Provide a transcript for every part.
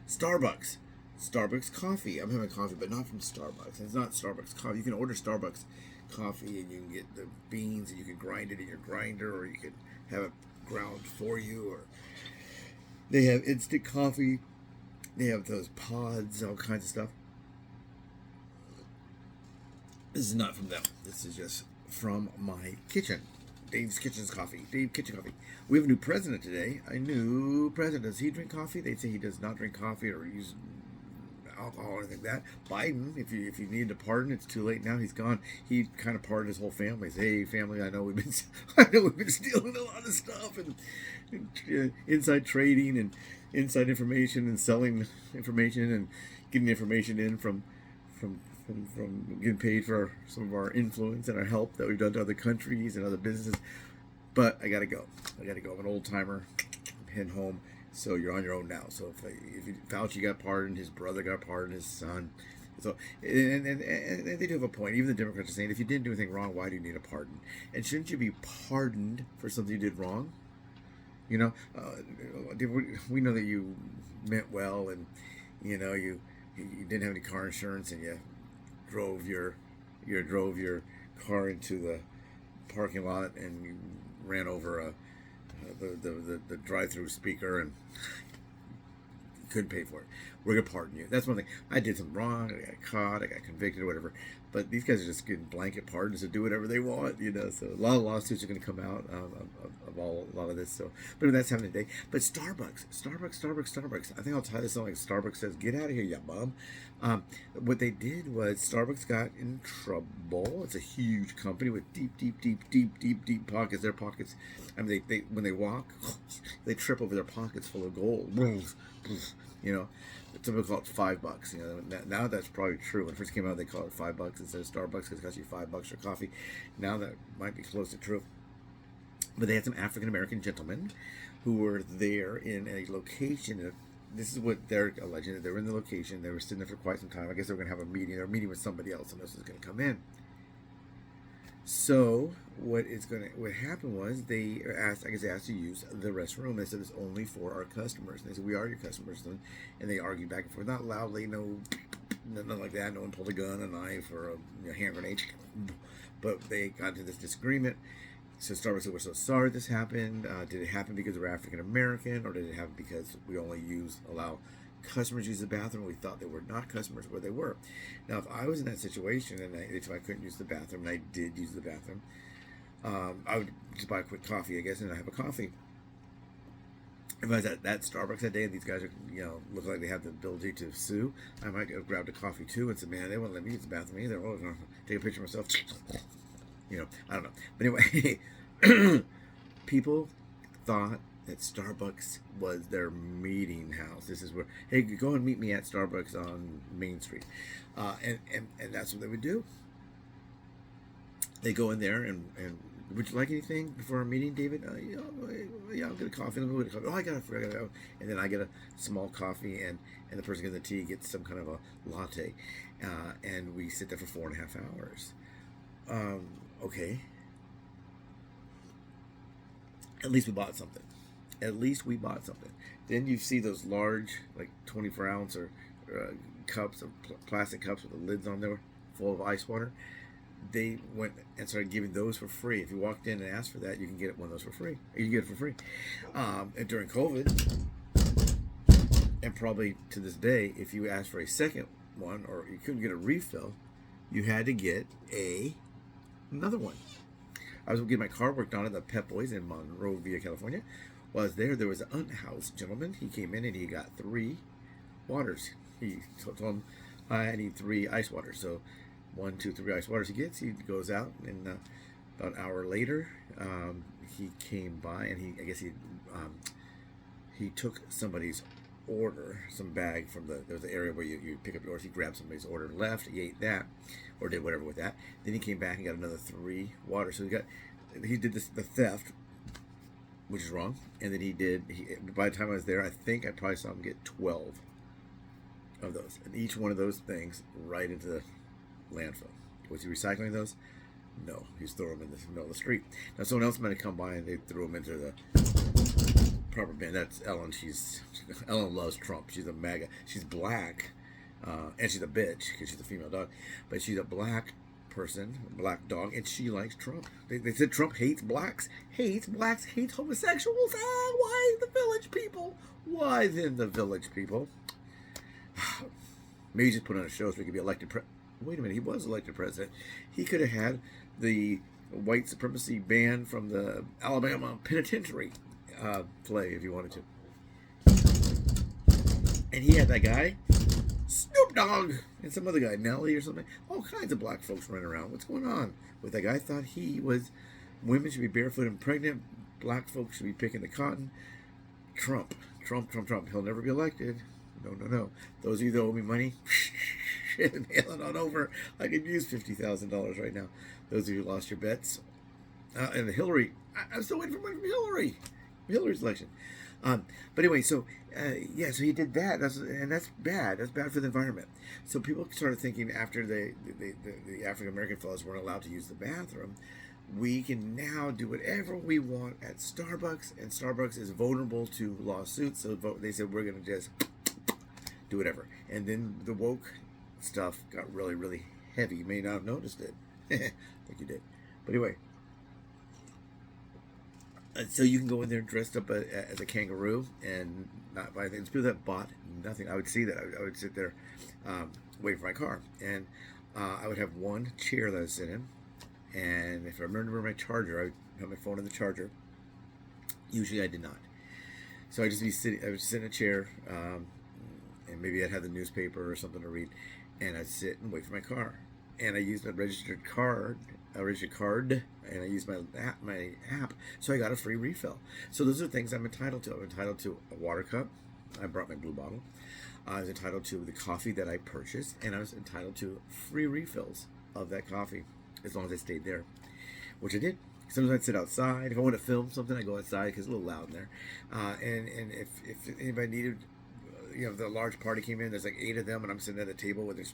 Starbucks. Starbucks coffee. I'm having coffee, but not from Starbucks. It's not Starbucks coffee. You can order Starbucks coffee, and you can get the beans, and you can grind it in your grinder, or you can have it ground for you. Or they have instant coffee. They have those pods, all kinds of stuff. This is not from them. This is just from my kitchen. Dave's Kitchen's Coffee. Dave Kitchen Coffee. We have a new president today. A new president. Does he drink coffee? They say he does not drink coffee or use alcohol or anything like that. Biden, if you needed to pardon, it's too late now. He's gone. He kind of pardoned his whole family. He said, hey, family, I know we've been stealing a lot of stuff and inside trading and inside information and selling information and getting information in from getting paid for some of our influence and our help that we've done to other countries and other businesses. But I gotta go. I'm an old timer. I'm heading home. So you're on your own now. So if Fauci got pardoned, his brother got pardoned, his son. So and they do have a point. Even the Democrats are saying, if you didn't do anything wrong, why do you need a pardon? And shouldn't you be pardoned for something you did wrong? You know, we know that you meant well, and you know you didn't have any car insurance, and you drove your car into the parking lot, and you ran over the drive-through speaker, and you couldn't pay for it. We're gonna pardon you. That's one thing. I did something wrong. I got caught. I got convicted or whatever. But these guys are just getting blanket pardons to do whatever they want, you know. So a lot of lawsuits are going to come out of a lot of this. So, but that's happening today. But Starbucks. I think I'll tie this on like Starbucks says, "Get out of here, you bum." What they did was Starbucks got in trouble. It's a huge company with deep pockets. Their pockets, I mean, they when they walk, they trip over their pockets full of gold. You know. Some people call it $5. You know, now that's probably true. When it first came out, they called it $5 instead of Starbucks because it costs you $5 for coffee. Now that might be close to true. But they had some African American gentlemen who were there in a location. This is what they're alleging. They were in the location. They were sitting there for quite some time. I guess they were going to have a meeting. They were meeting with somebody else, and this was going to come in. So what happened was they asked to use the restroom. They said it's only for our customers. And they said, we are your customers. And they argued back and forth, not loudly, nothing like that. No one pulled a gun, a knife, or a hand grenade. But they got into this disagreement. So Starbucks said, we're so sorry this happened. Did it happen because we're African American, or did it happen because we only allow customers use the bathroom? We thought they were not customers, where they were. Now, if I was in that situation and if I couldn't use the bathroom, and I did use the bathroom, I would just buy a quick coffee, I guess, and I have a coffee. If I was at that Starbucks that day and these guys are, look like they have the ability to sue, I might have grabbed a coffee too and said, man, they won't let me use the bathroom either. Oh, I'm gonna take a picture of myself. I don't know. But anyway, people thought that Starbucks was their meeting house. This is where, hey, go and meet me at Starbucks on Main Street. And that's what they would do. They go in there and would you like anything before our meeting, David? Yeah, I'll get a coffee. Let me get a coffee. Oh, I got it. And then I get a small coffee, and the person getting the tea gets some kind of a latte. And we sit there for 4.5 hours. Okay. At least we bought something. Then you see those large, like 24-ounce or cups of plastic cups with the lids on there, full of ice water. They went and started giving those for free. If you walked in and asked for that, you can get one of those for free. You can get it for free. And during COVID, and probably to this day, if you asked for a second one or you couldn't get a refill, you had to get another one. I was getting my car worked on at the Pep Boys in Monrovia, California. While I was there was an unhoused gentleman. He came in and he got 3 waters. He told him, I need 3 ice waters. So 1, 2, 3 ice waters he gets. He goes out, and about an hour later, he came by, and he took somebody's order, some bag from there was an area where you pick up your orders. He grabbed somebody's order, left, he ate that, or did whatever with that. Then he came back and got another 3 waters. So he did the theft, which is wrong. And then by the time I was there, I think I probably saw him get 12 of those, and each one of those things right into the landfill. Was he recycling those? No, he's throwing them in the middle of the street. Now someone else might have come by and they threw them into the proper band. That's Ellen. Ellen loves Trump. She's a MAGA. She's black, and she's a bitch because she's a female dog. But she's a black person, black dog, and she likes Trump. They said Trump hates blacks, hates homosexuals. Why the Village People? Why then the Village People? Maybe just put on a show so he could be elected wait a minute, he was elected president. He could have had the white supremacy ban from the Alabama penitentiary play if he wanted to. And he had that guy, Snoop Dogg, and some other guy, Nelly or something. All kinds of black folks running around. What's going on with that guy? Thought he was, women should be barefoot and pregnant. Black folks should be picking the cotton. Trump. He'll never be elected. No. Those of you that owe me money, nail it on over. I could use $50,000 right now. Those of you who lost your bets. And the Hillary, I'm still waiting for money from Hillary's election. But anyway, so he did that, and that's bad. That's bad for the environment. So people started thinking after the African American fellows weren't allowed to use the bathroom, we can now do whatever we want at Starbucks, and Starbucks is vulnerable to lawsuits. So they said we're going to just do whatever. And then the woke stuff got really, really heavy. You may not have noticed it. Like you did. But anyway. So you can go in there dressed up as a kangaroo and not buy things. People that bought nothing. I would see that. I would sit there waiting for my car. And I would have one chair that I would sit in. And if I remember my charger, I would have my phone in the charger. Usually I did not. So I'd just be sitting. I would sit in a chair. And maybe I'd have the newspaper or something to read, and I'd sit and wait for my car. And I used my registered card, and I used my app, so I got a free refill. So those are things I'm entitled to. I'm entitled to a water cup. I brought my blue bottle. I was entitled to the coffee that I purchased, and I was entitled to free refills of that coffee, as long as I stayed there, which I did. Sometimes I'd sit outside. If I want to film something, I go outside because it's a little loud in there. And if anybody needed, the large party came in, there's like 8 of them, and I'm sitting at a table with this,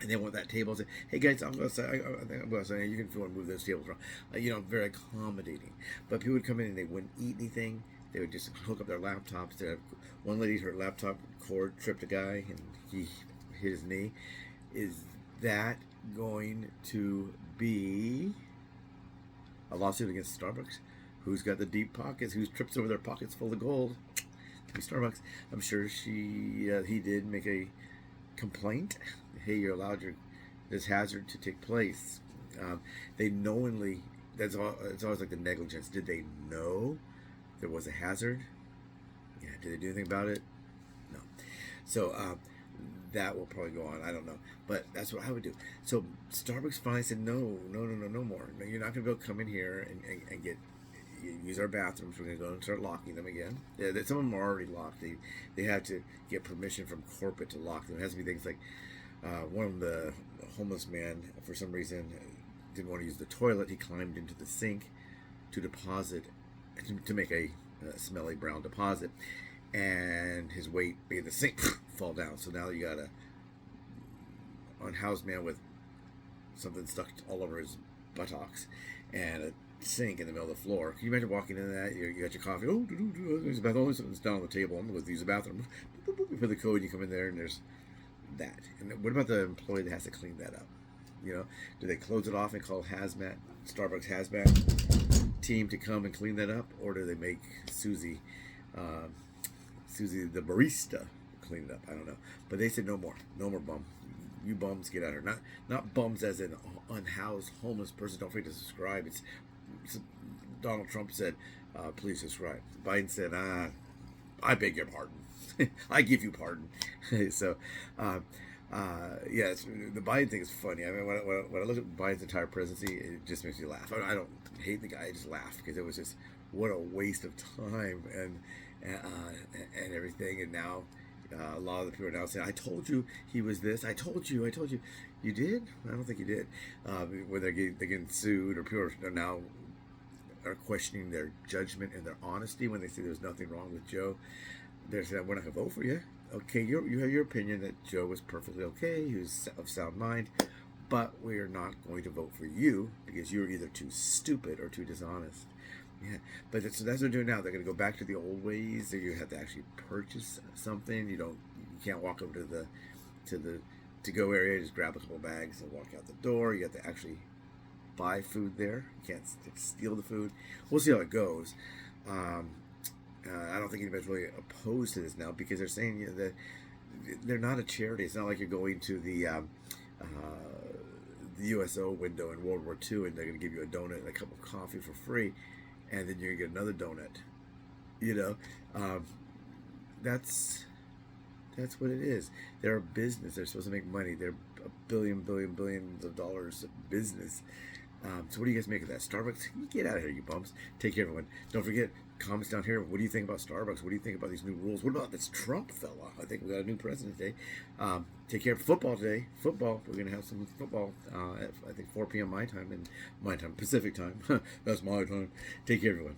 and they want that table. I say, hey guys, I'm going outside. I'm going outside. You can if you want to move those tables around. Very accommodating. But people would come in and they wouldn't eat anything. They would just hook up their laptops. One lady, her laptop cord tripped a guy, and he hit his knee. Is that going to be a lawsuit against Starbucks? Who's got the deep pockets? Who trips over their pockets full of gold? Starbucks. I'm sure he did make a complaint. Hey, you're allowed this hazard to take place. They knowingly. It's always like the negligence. Did they know there was a hazard? Yeah. Did they do anything about it? No. So that will probably go on. I don't know, but that's what I would do. So Starbucks finally said no more. No, you're not going to be able to come in here and use our bathrooms. We're going to go and start locking them again. Some of them are already locked. They have to get permission from corporate to lock them. It has to be things like one of the homeless man, for some reason, didn't want to use the toilet. He climbed into the sink to deposit, to make a smelly brown deposit, and his weight made the sink fall down. So now you got a unhoused man with something stuck all over his buttocks and a sink in the middle of the floor. Can you imagine walking into that? You got your coffee. There's a bathroom. Something's down on the table. I'm going to use the bathroom. You put the code. You come in there, and there's that. And what about the employee that has to clean that up? Do they close it off and call Starbucks hazmat team to come and clean that up, or do they make Susie the barista clean it up? I don't know. But they said no more bum. You bums get out of here. Not bums as an unhoused homeless person. Don't forget to subscribe. It's Donald Trump said, please subscribe. Biden said, I beg your pardon. I give you pardon. So, yes, the Biden thing is funny. I mean, when I look at Biden's entire presidency, it just makes me laugh. I don't hate the guy. I just laugh because it was just, what a waste of time and everything. And now a lot of the people are now saying, I told you he was this. I told you. You did? I don't think you did. Where they're getting sued, or people are now questioning their judgment and their honesty when they say there's nothing wrong with Joe. They're saying, we're not going to vote for you. Okay, you have your opinion that Joe was perfectly okay. He was of sound mind. But we're not going to vote for you because you're either too stupid or too dishonest. Yeah, but that's what they're doing now. They're going to go back to the old ways. That you have to actually purchase something. You can't walk over to the to go area. Just grab a couple bags and walk out the door. You have to actually buy food there. You can't steal the food. We'll see how it goes. I don't think anybody's really opposed to this now because they're saying, you know, that they're not a charity. It's not like you're going to the USO window in World War II and they're going to give you a donut and a cup of coffee for free, and then you're going to get another donut. You know, that's what it is. They're a business. They're supposed to make money. They're a billions of dollars of business. So what do you guys make of that? Starbucks, get out of here, you bums. Take care, everyone. Don't forget, comments down here. What do you think about Starbucks? What do you think about these new rules? What about this Trump fella? I think we got a new president today. Take care of football today. Football. We're going to have some football at, I think, 4 p.m. my time, Pacific time. That's my time. Take care, everyone.